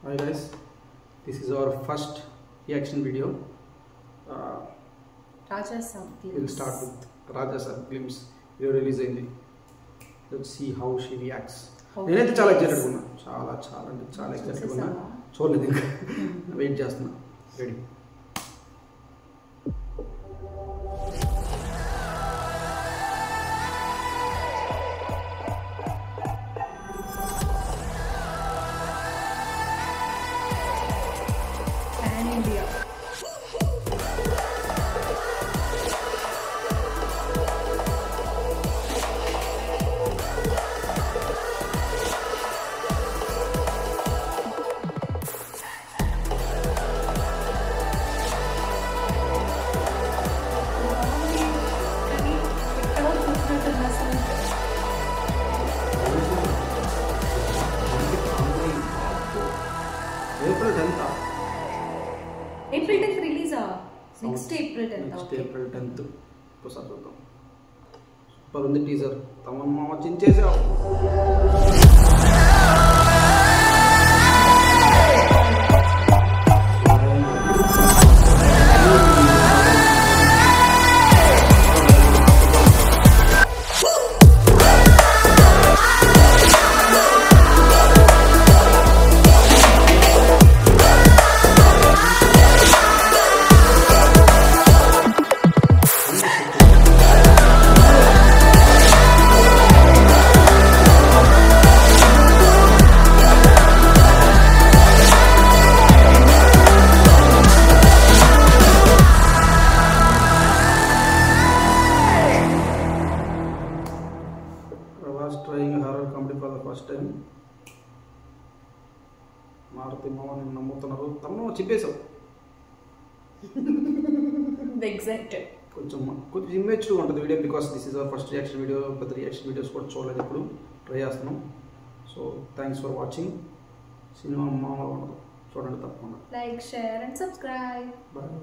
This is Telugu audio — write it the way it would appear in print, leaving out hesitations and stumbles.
Hi guys, this is our first reaction video. Raja Sab glimpse. We'll start with Raja Sab glimpse. Video release అయింది. Let's see how she reacts. నేనైతే చాలా ఎక్సైటెడ్ ఉన్నా, చాలా ఎక్సైటెడ్ ఉన్నా. చూడలేదు ఇంకా, వెయిట్ చేస్తున్నా. Ready. India. April 10th. April 10th release next April 10th. Next April 10th. ఒకసారి చూద్దాం. సూపర్ ఉంది టీజర్. తమన్ మామ చించేసావు. Trying horror comedy for the first time. Maruti మామ నేను నమ్ముతున్నారు. తమను చెప్పేసావు. Excited. కొంచెం ఇమేజ్ ఉంటుంది video, because this is our first reaction video. పెద్ద రియాక్షన్ వీడియోస్ కూడా చూడలేదు, ఇప్పుడు ట్రై చేస్తున్నాం. So thanks for watching. Cinema మామూలుగా ఉండదు, చూడండి తప్పకుండా. Like, share and subscribe. Bye.